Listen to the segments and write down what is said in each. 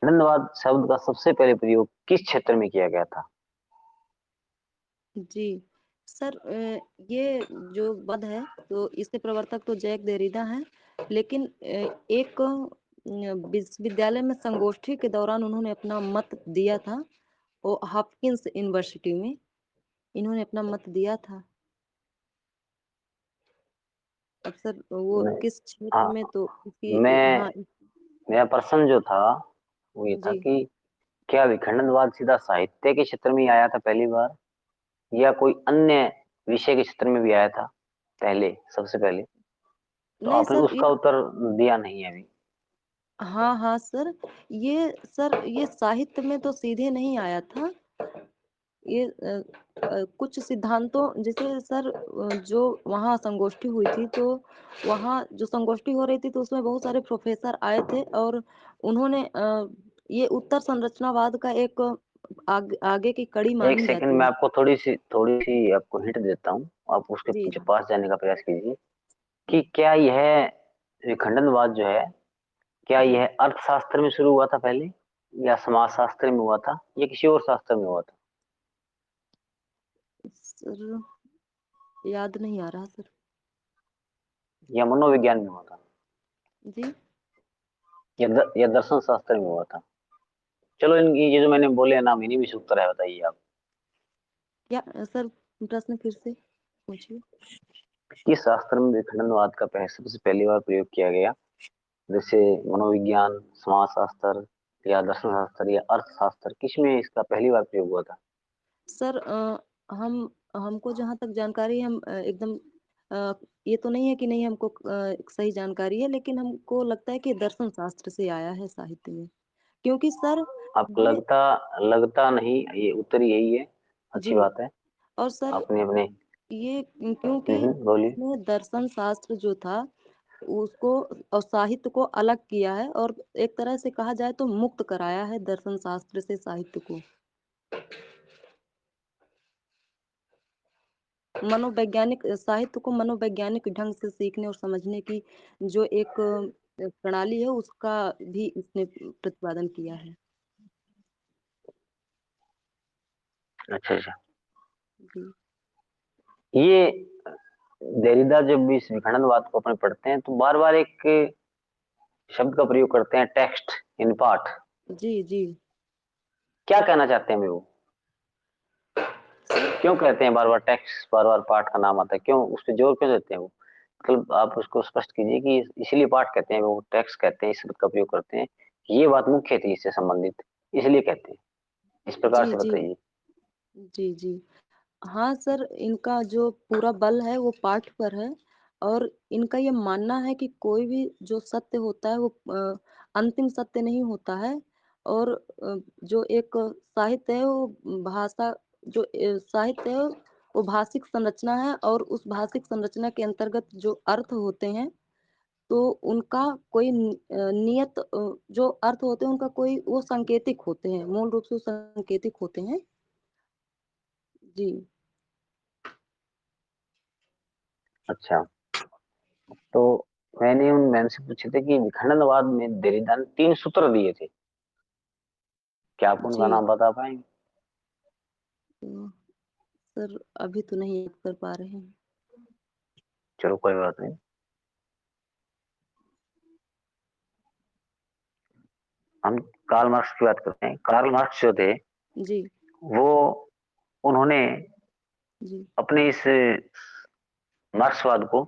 खंडनवाद शब्द का सबसे पहले प्रयोग किस क्षेत्र में किया गया था? जी सर, ये जो वाद है तो इसके प्रवर्तक तो जैक देरिडा हैं, लेकिन एक विश्वविद्यालय में संगोष्ठी के दौरान उन्होंने अपना मत दिया था। वो हॉपकिंस यूनिवर्सिटी में इन्होंने अपना मत दिया था। अब सर वो नहीं, किस क्षेत्र में, हाँ, तो इसकी मैं हाँ मेरा प्रश्न जो था वो ये था जी कि क्या विखंडनवाद सीधा साहित्य के क्षेत्र में ही आया था पहली बार, या कोई अन्य विषय के क्षेत्र में भी आया था पहले, सबसे पहले? तो नहीं आपने सर उसका उत्तर दिया नहीं है अभी। हाँ हाँ सर, ये साहित्य में तो सीधे नहीं आया था। ये कुछ सिद्धांतों, जैसे सर जो वहाँ संगोष्ठी हुई थी, तो वहाँ जो संगोष्ठी हो रही थी तो उसमें बहुत सारे प्रोफेसर आए थे, और उन्होंने ये उत्तर संरचनावाद का एक आगे की कड़ी एक मानी सेकंड, जाती मैं है। आपको थोड़ी सी आपको हिंट देता हूँ, आप उसके जी पीछे पास जाने का प्रयास कीजिए कि जी क्या यह विखंडनवाद जो है, क्या जी यह अर्थशास्त्र में शुरू हुआ था पहले, या समाजशास्त्र में हुआ था, या किसी और शास्त्र में हुआ था? सर याद नहीं आ रहा सर। या मनोविज्ञान में हुआ था, जी या दर्शन शास्त्र में हुआ था? चलो, इनकी ये जो मैंने बोले नाम, इन्हीं में से उत्तर है, बताइए आप। क्या सर, प्रश्न फिर से पूछिए। किस शास्त्र में विखंडनवाद का सबसे पहली बार प्रयोग किया गया? जैसे मनोविज्ञान, समाजशास्त्र, या दर्शन शास्त्र, या अर्थशास्त्र, किसमें इसका पहली बार प्रयोग हुआ था? सर हम हमको जहाँ तक जानकारी है, हम एकदम अ, ये तो नहीं है कि नहीं हमको सही जानकारी है, लेकिन हमको लगता है कि दर्शन शास्त्र से आया है साहित्य में, क्योंकि सर आपको ये लगता नहीं, ये उत्तर यही है। जी। अच्छी बात है। और सर आपने अपने ये क्योंकि बोलिए। इसमें दर्शन शास्त्र जो था उसको और साहित्य को अलग किया है, और एक तरह से कहा जाए तो मुक्त कराया है दर्शन शास्त्र से साहित्य को। मनोवैज्ञानिक साहित्य को मनोवैज्ञानिक ढंग से सीखने और समझने की जो एक प्रणाली है, उसका भी इसने प्रतिपादन किया है। अच्छा अच्छा। जी ये देरिदा जब भी इस विखंडनवाद को अपने पढ़ते हैं तो बार बार एक शब्द का प्रयोग करते हैं, टेक्स्ट इन पार्ट। जी जी क्या कहना चाहते हैं वे वो? सर क्यों कहते हैं बार बार टेक्स्ट, बार बार पार्ट का नाम आता है, क्यों उस पर जोर क्यों देते हैं वो? मतलब आप उसको स्पष्ट कीजिए कि इसलिए पार्ट कहते हैं, वो टेक्स्ट कहते हैं, इस शब्द का प्रयोग करते हैं, ये बात मुख्य थी इससे संबंधित, इसलिए कहते हैं, इस प्रकार जी से जी बताइए। जी जी हाँ सर, इनका जो पूरा बल है वो पाठ पर है, और इनका ये मानना है कि कोई भी जो सत्य होता है वो अंतिम सत्य नहीं होता है। और जो एक साहित्य है वो भाषा, जो साहित्य है वो भाषिक संरचना है, और उस भाषिक संरचना के अंतर्गत जो अर्थ होते हैं तो उनका कोई नियत जो अर्थ होते हैं उनका कोई वो सांकेतिक होते हैं, मूल रूप से वो सांकेतिक होते हैं। जी अच्छा, तो मैंने उन मैम से पूछे थे कि विखंडनवाद में देरीदा ने 3 सूत्र दिए थे, क्या आप उनका जी नाम बता पाएंगे? तो सर अभी तो नहीं याद कर पा रहे हैं। चलो, कोई बात नहीं। हम कार्ल मार्क्स की बात करते हैं। कार्ल मार्क्स जो थे, जी वो उन्होंने जी अपने इस मार्क्सवाद को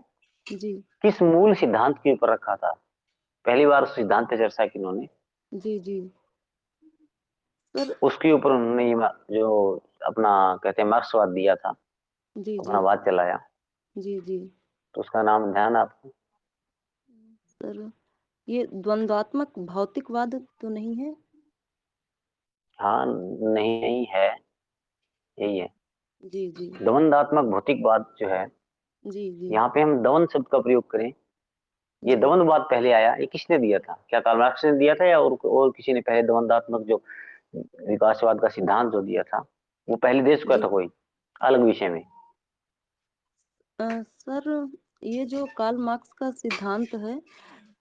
जी किस मूल सिद्धांत के ऊपर रखा था? पहली बार उस सिद्धांत पे चर्चा की उन्होंने, जी जी सर उसके ऊपर उन्होंने जो अपना कहते हैं मार्क्सवाद दिया था, जी जी अपना वाद चलाया। जी जी तो उसका नाम ध्यान है आपको? सर ये द्वंद्वात्मक भौतिकवाद तो नहीं है? हाँ, नहीं नहीं है, यही है। जी जी द्वंदात्मक भौतिकवाद जो है, जी जी यहाँ पे हम द्वंद शब्द का प्रयोग करें, ये जी द्वंद्ववाद पहले आया, ये किसने दिया था? क्या कार्ल मार्क्स ने दिया था, या और किसी ने पहले द्वंदात्मक जो विकासवाद का सिद्धांत जो दिया था, वो पहले दे चुका जी था कोई अलग विषय में? सर ये जो कार्ल मार्क्स का सिद्धांत है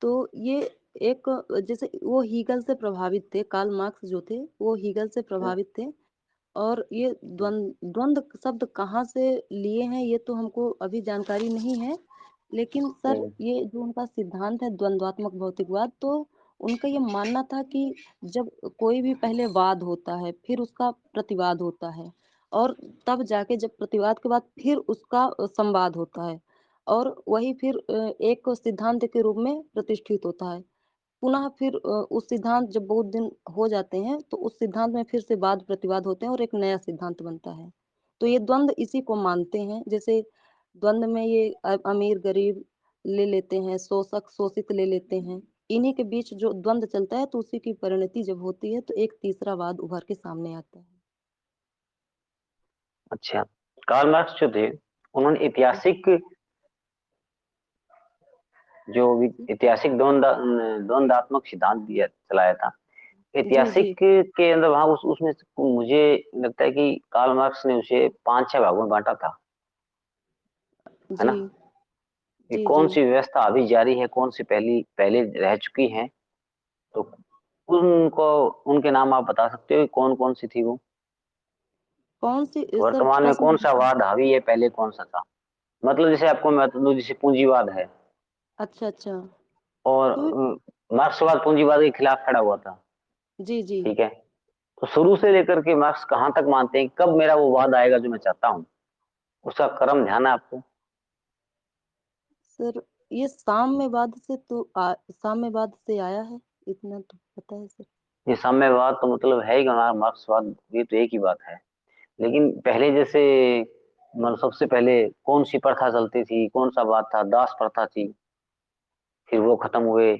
तो ये एक जैसे वो हीगल से प्रभावित थे, कार्ल मार्क्स जो थे वो हीगल से हम्म, प्रभावित थे। और ये द्वंद्व शब्द कहाँ से लिए हैं ये तो हमको अभी जानकारी नहीं है, लेकिन सर हम्म, ये जो उनका सिद्धांत है द्वंद्वात्मक भौतिकवाद, तो उनका ये मानना था कि जब कोई भी पहले वाद होता है फिर उसका प्रतिवाद होता है, और तब जाके जब प्रतिवाद के बाद फिर उसका संवाद होता है, और वही फिर एक सिद्धांत के रूप में प्रतिष्ठित होता है। पुनः फिर उस सिद्धांत जब बहुत दिन हो जाते हैं तो उस सिद्धांत में फिर से वाद प्रतिवाद होते हैं और एक नया सिद्धांत बनता है। तो ये द्वंद्व इसी को मानते हैं। जैसे द्वंद्व में ये अमीर गरीब ले लेते हैं, शोषक शोषित ले लेते हैं। इन्हीं के बीच जो द्वंद्व चलता है तो उसी की परिणति जब होती है तो एक तीसरा वाद उभर के सामने आता है। अच्छा। कार्ल मार्क्स जो थे, उन्होंने ऐतिहासिक जो भी जी ऐतिहासिक द्वंदात्मक सिद्धांत दिया चलाया था, जी जी ऐतिहासिक के अंदर वहां उसमें मुझे लगता है कि कार्ल मार्क्स ने उसे 5-6 भागों में बांटा था, है जी ना? कि जी कौन जी। सी व्यवस्था अभी जारी है, कौन सी पहली पहले रह चुकी है। तो उनको उनके नाम आप बता सकते हो कि कौन कौन सी थी वो? कौन सी सर वर्तमान में प्रश्न कौन सा दोहराइए। वाद हावी है, पहले कौन सा था? मतलब जैसे आपको मैं बता दूं, जैसे पूंजीवाद है, अच्छा अच्छा। और तो मार्क्सवाद पूंजीवाद के खिलाफ खड़ा हुआ था। जी जी। ठीक है। तो शुरू से लेकर के मार्क्स कहाँ तक मानते हैं कि कब मेरा वो वाद आएगा जो मैं चाहता हूँ, उसका क्रम ध्यान है आपको? सर ये साम्यवाद से आया है, इतना तो पता है सर। ये साम्यवाद तो मतलब है ही हमारा मार्क्सवाद, ये तो एक ही बात है। लेकिन पहले जैसे, मतलब सबसे पहले कौन सी प्रथा चलती थी, कौन सा वाद था? दास प्रथा थी, फिर वो खत्म हुए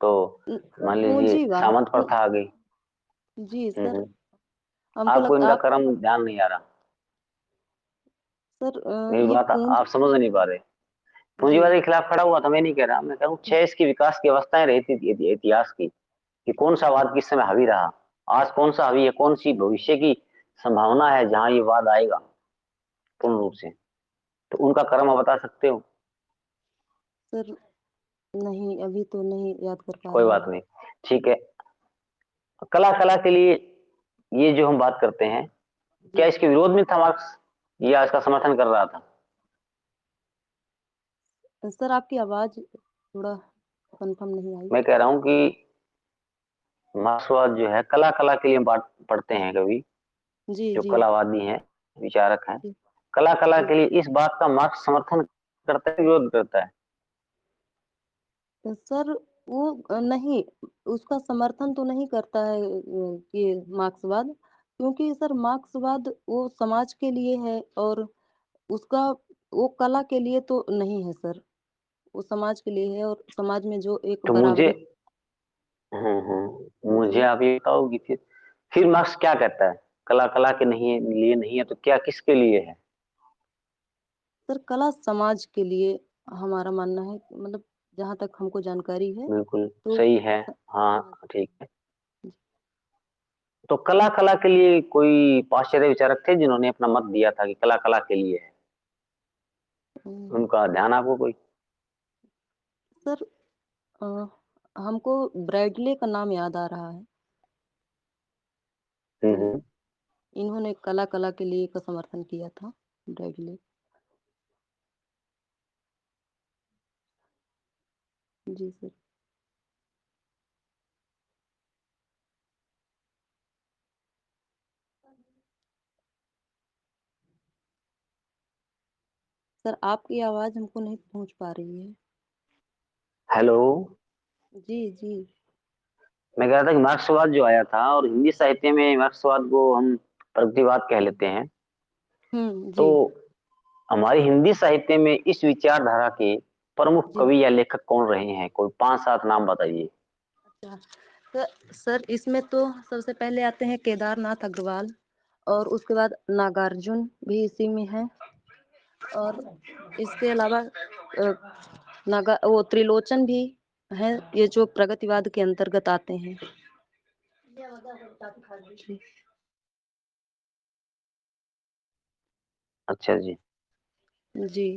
तो मान लीजिए पूंजीवाद सामंत प्रथा आ गई। जी सर। हम्म। हमको आपको लगता इनका आप क्रम ध्यान नहीं आ रहा। सर मेरी ये बात आप समझ नहीं पा रहे। जी पूंजीवाद के खिलाफ खड़ा हुआ था, मैं नहीं कह रहा, मैं कह रहा हूँ 6 इसकी विकास की अवस्थाएं रही थी इतिहास की, कि कौन सा वाद किस समय हावी रहा, आज कौन सा हावी है, कौन सी भविष्य की संभावना है जहां ये वाद आएगा पूर्ण रूप से। तो उनका क्रम आप बता सकते हो? सर, नहीं अभी तो नहीं याद कर पा कोई रहे बात हैं। नहीं। ठीक है। कला कला के लिए ये जो हम बात करते हैं, क्या जी इसके विरोध में था मार्क्स या इसका समर्थन कर रहा था? सर आपकी आवाज थोड़ा कंफर्म नहीं आई। मैं कह रहा हूं कि मार्क्सवाद जो है, कला कला के लिए हम बात पढ़ते हैं कभी, जी जो जी कलावादी हैं, विचारक हैं, जी कला कला जी। के लिए इस बात का मार्क्स समर्थन करता है, विरोध करता है? सर वो नहीं, उसका समर्थन तो नहीं करता है ये मार्क्सवाद, क्योंकि सर मार्क्सवाद वो समाज के लिए है, और उसका वो कला के लिए तो नहीं है सर। वो समाज के लिए है, और समाज में जो एक तो मुझे, बराबरी। मुझे जी आप ये बताओ कि फिर मार्क्स क्या कहता है? कला कला के नहीं है, लिए नहीं है, तो क्या किसके लिए है? सर कला समाज के लिए हमारा मानना है, मतलब जहाँ तक हमको जानकारी है बिल्कुल तो सही है। हाँ, हाँ ठीक है। तो कला कला के लिए कोई पाश्चात्य विचारक थे जिन्होंने अपना मत दिया था कि कला कला के लिए है? अम, उनका ध्यान आपको कोई? सर अ, हमको ब्रैडले का नाम याद आ रहा है। हम्म, तो इन्होंने कला कला के लिए का समर्थन किया था, ब्रैडले। जी सर। सर आपकी आवाज हमको नहीं पहुंच पा रही है। हेलो। जी जी मैं कह रहा था कि मार्क्सवाद जो आया था, और हिंदी साहित्य में मार्क्सवाद को हम प्रगतिवाद कह लेते हैं, तो जी हमारी हिंदी साहित्य में इस विचारधारा के प्रमुख जी। कवि या लेखक कौन रहे हैं? कोई 5-7 नाम बताइए। अच्छा सर इसमें तो सबसे पहले आते हैं केदारनाथ अग्रवाल, और उसके बाद नागार्जुन भी इसी में है, और इसके अलावा नागा वो त्रिलोचन भी है, ये जो प्रगतिवाद के अंतर्गत आते हैं। जी अच्छा जी। जी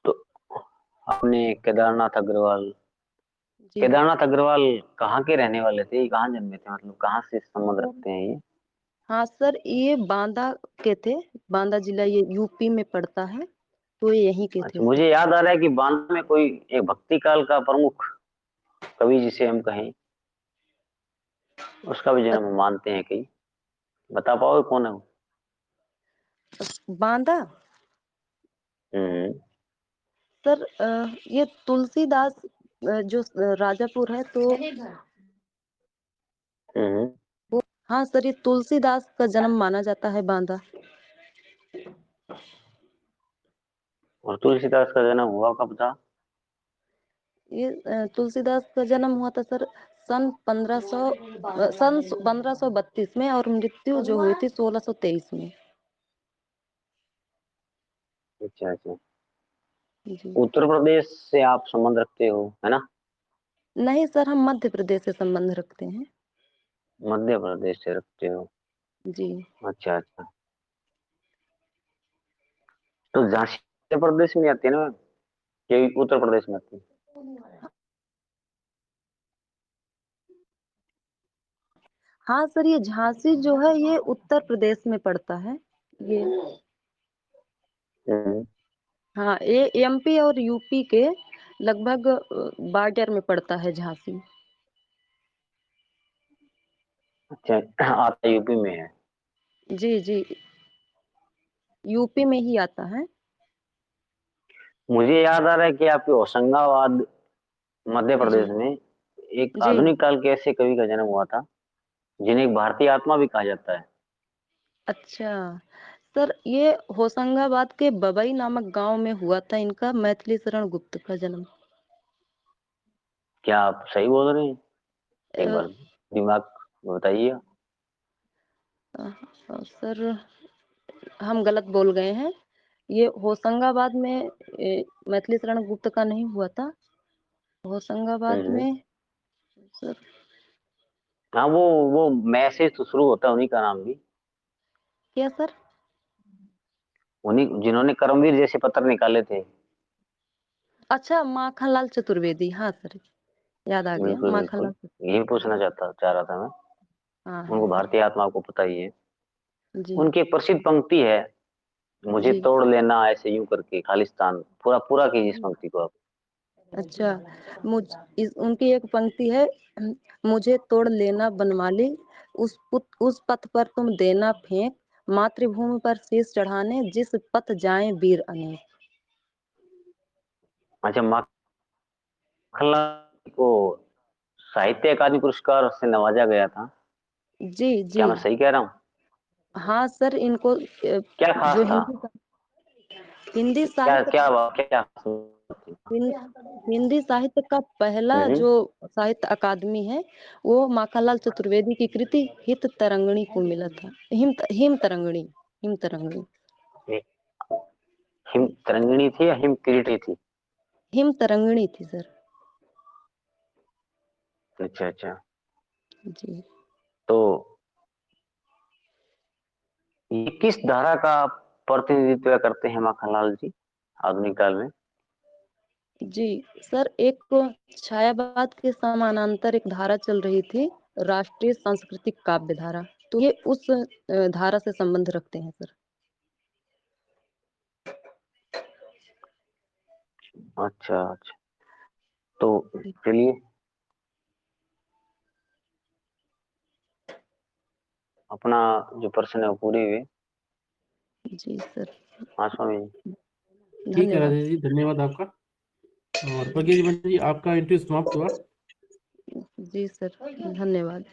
तो आपने केदारनाथ अग्रवाल, जी। केदारनाथ अग्रवाल कहाँ के रहने वाले थे? ये कहाँ जन्मे थे? मतलब कहाँ से संबंध रखते हैं ये? हाँ सर, ये बांदा के थे। बांदा जिला ये यूपी में पड़ता है, तो ये यहीं के थे अच्छा, सर। मुझे याद आ रहा है कि बांदा में कोई एक भक्ति काल का प्रमुख कवि जिसे हम कहें, उसका भी जन्म मानते हैं कई। बता पाओगे कौन है वो? बांदा हम्म। सर, ये तुलसीदास, जो राजापुर है तो हम्म। वो, हाँ सर, ये तुलसीदास का जन्म माना जाता है बांदा। और तुलसीदास का जन्म हुआ कब था? ये तुलसीदास का जन्म हुआ था सर सन 1532 में, और मृत्यु जो हुई थी 1623 में। अच्छा अच्छा। जी। उत्तर प्रदेश से आप संबंध रखते हो, है ना? नहीं सर, हम मध्य प्रदेश से संबंध रखते हैं। मध्य प्रदेश से रखते हो। जी। अच्छा अच्छा। तो झांसी मध्य प्रदेश में आती है ना? ये उत्तर प्रदेश में आती है? हाँ सर, ये झांसी जो है ये उत्तर प्रदेश में पड़ता है। ये, हम्म। हाँ, ये एमपी और यूपी के लगभग बॉर्डर में पड़ता है झांसी। अच्छा, आता यूपी में है? जी जी, यूपी में ही आता है। मुझे याद आ रहा है कि आपके होशंगाबाद मध्य प्रदेश जी में एक जी। आधुनिक काल के ऐसे कवि का जन्म हुआ था जिन्हें एक भारतीय आत्मा भी कहा जाता है। अच्छा सर, ये होशंगाबाद के बबई नामक गांव में हुआ था इनका, मैथिली शरण गुप्त का जन्म। क्या आप सही बोल रहे हैं? एक अ, बार दिमाग में बताइए। सर, हम गलत बोल गए हैं। ये होशंगाबाद में मैथिली शरण गुप्त का नहीं हुआ था। होशंगाबाद हम्म। में सर, हाँ, वो मैसेज तो शुरू होता है उन्हीं का नाम भी। क्या सर? उन्हीं जिन्होंने कर्मवीर जैसे पत्र निकाले थे। अच्छा, माखनलाल चतुर्वेदी, हाँ सर, याद आ गया, बिल्कुल बिल्कुल। माखनलाल यही पूछना चाह रहा था मैं। हाँ उनको हाँ। भारतीय आत्मा को पता ही है। जी उनकी एक प्रसिद्ध पंक्ति है, मुझे जी। तोड़ लेना ऐसे यूं करके खालिस्तान। पूरा पूरा कीजिए इस पंक्ति को आप। अच्छा, उनकी एक पंक्ति है, मुझे तोड़ लेना बनमाली, उस पथ पर तुम देना फेंक, मातृभूमि पर शीश चढ़ाने जिस पथ जाएं वीर अनेक। अच्छा, माखनलाल को साहित्य अकादमी पुरस्कार से नवाजा गया था। जी जी। क्या मैं सही कह रहा हूँ? हाँ सर, इनको क्या खास जो था? हिंदी क्या साहित्य, क्या क्या खास? हिंदी साहित्य का पहला हम्म। जो साहित्य अकादमी है, वो माखनलाल चतुर्वेदी की कृति हित तरंगिणी को मिला था। Him Tarangini, him Tarangini. Him Tarangini थी या हिम किरीटी थी? हिम तरंगिणी थी सर। अच्छा अच्छा। जी। तो ये किस धारा का प्रतिनिधित्व करते हैं माखनलाल जी आधुनिक काल में? जी सर, एक छायावाद के समानांतर एक धारा चल रही थी, राष्ट्रीय सांस्कृतिक काव्य धारा, तो ये उस धारा से संबंध रखते हैं सर। अच्छा अच्छा। तो चलिए, अपना जो प्रश्न है वो पूरे हुए। जी सर, हाँ स्वामी जी। ठीक है धन्यवाद। राजेश जी, धन्यवाद आपका। और प्रज्ञा जी, आपका इंटरव्यू समाप्त हुआ। जी सर, धन्यवाद।